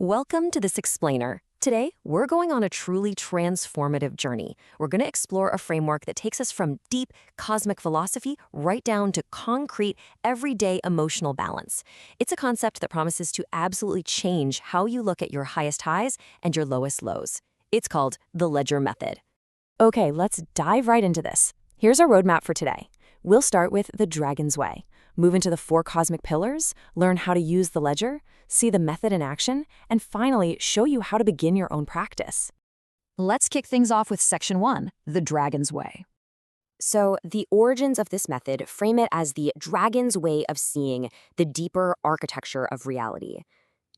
Welcome to this explainer. Today, we're going on a truly transformative journey. We're going to explore a framework that takes us from deep cosmic philosophy right down to concrete, everyday emotional balance. It's a concept that promises to absolutely change how you look at your highest highs and your lowest lows. It's called the Ledger Method. Okay, let's dive right into this. Here's our roadmap for today. We'll start with the Dragon's Way, move into the 4 cosmic pillars, learn how to use the ledger, see the method in action, and finally show you how to begin your own practice. Let's kick things off with Section 1, the Dragon's Way. So, the origins of this method frame it as the dragon's way of seeing the deeper architecture of reality.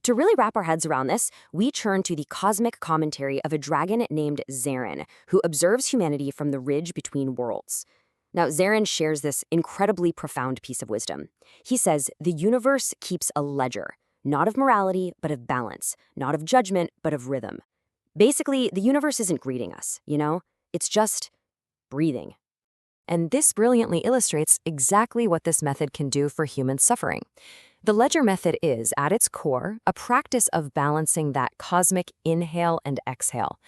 To really wrap our heads around this, we turn to the cosmic commentary of a dragon named Zarin, who observes humanity from the ridge between worlds. Now, Zarin shares this incredibly profound piece of wisdom. He says, the universe keeps a ledger, not of morality, but of balance, not of judgment, but of rhythm. Basically, the universe isn't greeting us, It's just breathing. And this brilliantly illustrates exactly what this method can do for human suffering. The ledger method is, at its core, a practice of balancing that cosmic inhale and exhale.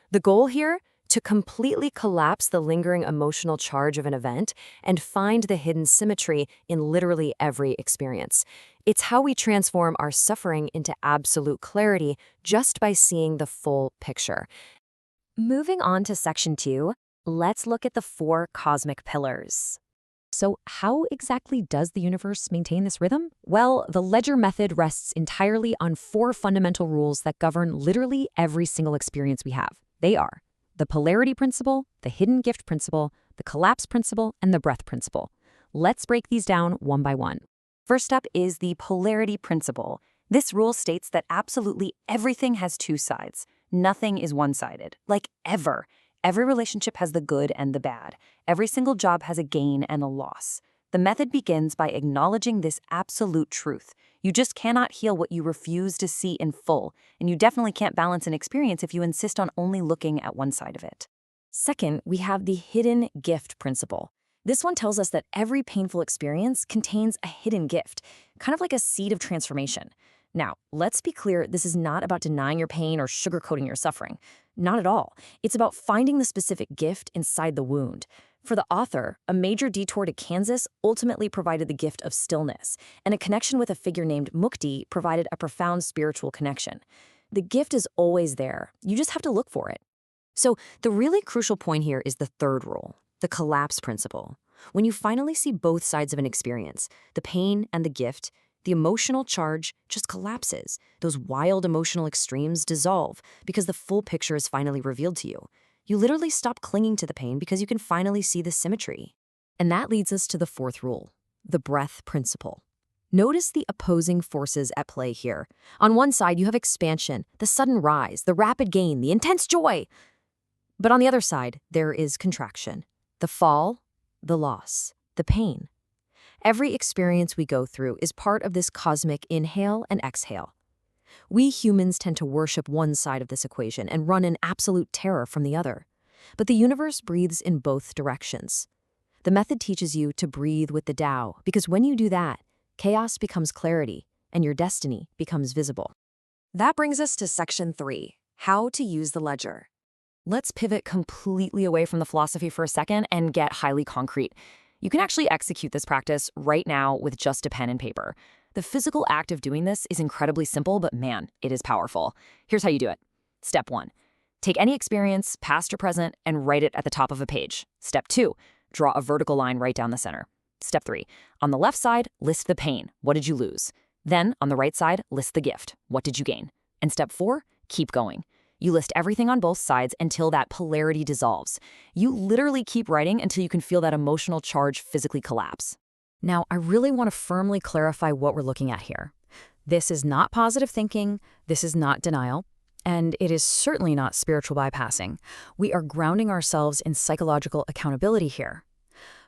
The goal here? To completely collapse the lingering emotional charge of an event and find the hidden symmetry in literally every experience. It's how we transform our suffering into absolute clarity just by seeing the full picture. Moving on to Section 2, let's look at the 4 cosmic pillars. So how exactly does the universe maintain this rhythm? Well, the Ledger Method rests entirely on 4 fundamental rules that govern literally every single experience we have. They are the polarity principle, the hidden gift principle, the collapse principle, and the breath principle. Let's break these down one by one. First up is the polarity principle. This rule states that absolutely everything has 2 sides. Nothing is one-sided, like ever. Every relationship has the good and the bad. Every single job has a gain and a loss. The method begins by acknowledging this absolute truth. You just cannot heal what you refuse to see in full, and you definitely can't balance an experience if you insist on only looking at one side of it. Second, we have the hidden gift principle. This one tells us that every painful experience contains a hidden gift, kind of like a seed of transformation. Now, let's be clear, this is not about denying your pain or sugarcoating your suffering. Not at all. It's about finding the specific gift inside the wound. For the author, a major detour to Kansas ultimately provided the gift of stillness, and a connection with a figure named Mukti provided a profound spiritual connection. The gift is always there. You just have to look for it. So the really crucial point here is the third rule, the collapse principle. When you finally see both sides of an experience, the pain and the gift, the emotional charge just collapses. Those wild emotional extremes dissolve because the full picture is finally revealed to you. You literally stop clinging to the pain because you can finally see the symmetry. And that leads us to the 4th rule, the breath principle. Notice the opposing forces at play here. On one side, you have expansion, the sudden rise, the rapid gain, the intense joy. But on the other side, there is contraction, the fall, the loss, the pain. Every experience we go through is part of this cosmic inhale and exhale. We humans tend to worship one side of this equation and run in absolute terror from the other. But the universe breathes in both directions. The method teaches you to breathe with the Tao, because when you do that, chaos becomes clarity and your destiny becomes visible. That brings us to Section 3, how to use the ledger. Let's pivot completely away from the philosophy for a second and get highly concrete. You can actually execute this practice right now with just a pen and paper. The physical act of doing this is incredibly simple, but man, it is powerful. Here's how you do it. Step 1, take any experience, past or present, and write it at the top of a page. Step 2, draw a vertical line right down the center. Step 3, on the left side, list the pain. What did you lose? Then, on the right side, list the gift. What did you gain? And step 4, keep going. You list everything on both sides until that polarity dissolves. You literally keep writing until you can feel that emotional charge physically collapse. Now, I really want to firmly clarify what we're looking at here. This is not positive thinking, this is not denial, and it is certainly not spiritual bypassing. We are grounding ourselves in psychological accountability here.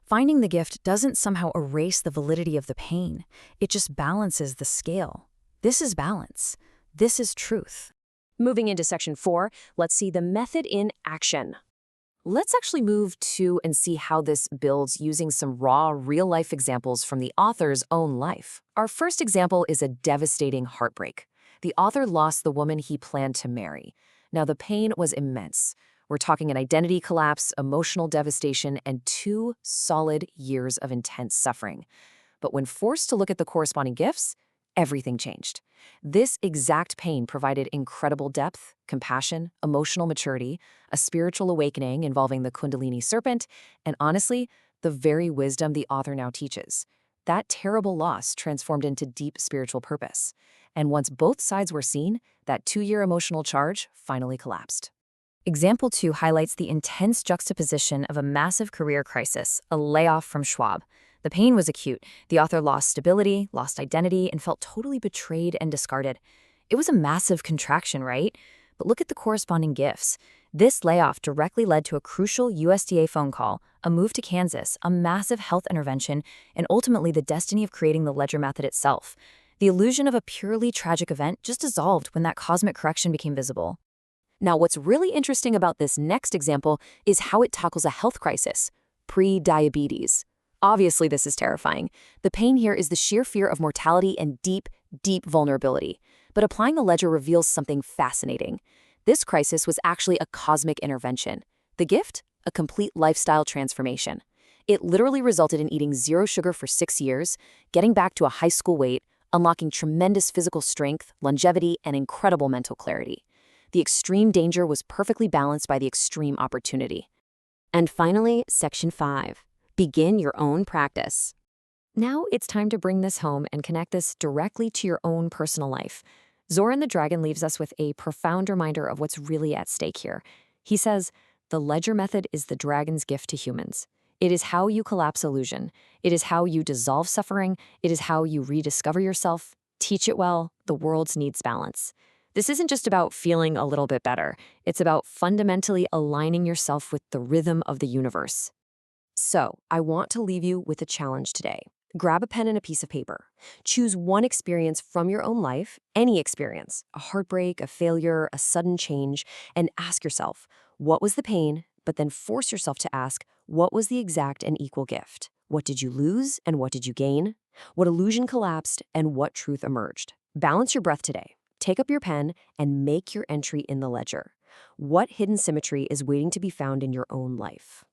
Finding the gift doesn't somehow erase the validity of the pain. It just balances the scale. This is balance. This is truth. Moving into Section 4, let's see the method in action. Let's actually move to and see how this builds using some raw, real-life examples from the author's own life. Our first example is a devastating heartbreak. The author lost the woman he planned to marry. Now, the pain was immense. We're talking an identity collapse, emotional devastation, and 2 solid years of intense suffering. But when forced to look at the corresponding gifts, everything changed. This exact pain provided incredible depth, compassion, emotional maturity, a spiritual awakening involving the Kundalini serpent, and honestly, the very wisdom the author now teaches. That terrible loss transformed into deep spiritual purpose. And once both sides were seen, that 2-year emotional charge finally collapsed. Example 2 highlights the intense juxtaposition of a massive career crisis, a layoff from Schwab. The pain was acute. The author lost stability, lost identity, and felt totally betrayed and discarded. It was a massive contraction, right? But look at the corresponding gifts. This layoff directly led to a crucial USDA phone call, a move to Kansas, a massive health intervention, and ultimately the destiny of creating the ledger method itself. The illusion of a purely tragic event just dissolved when that cosmic correction became visible. Now, what's really interesting about this next example is how it tackles a health crisis, pre-diabetes. Obviously, this is terrifying. The pain here is the sheer fear of mortality and deep, deep vulnerability. But applying the ledger reveals something fascinating. This crisis was actually a cosmic intervention. The gift? A complete lifestyle transformation. It literally resulted in eating 0 sugar for 6 years, getting back to a high school weight, unlocking tremendous physical strength, longevity, and incredible mental clarity. The extreme danger was perfectly balanced by the extreme opportunity. And finally, Section 5. Begin your own practice. Now it's time to bring this home and connect this directly to your own personal life. Zoran the Dragon leaves us with a profound reminder of what's really at stake here. He says, the ledger method is the dragon's gift to humans. It is how you collapse illusion. It is how you dissolve suffering. It is how you rediscover yourself. Teach it well. The world needs balance. This isn't just about feeling a little bit better. It's about fundamentally aligning yourself with the rhythm of the universe. So, I want to leave you with a challenge today. Grab a pen and a piece of paper. Choose one experience from your own life, any experience, a heartbreak, a failure, a sudden change, and ask yourself, what was the pain? But then force yourself to ask, what was the exact and equal gift? What did you lose and what did you gain? What illusion collapsed and what truth emerged? Balance your breath today. Take up your pen and make your entry in the ledger. What hidden symmetry is waiting to be found in your own life?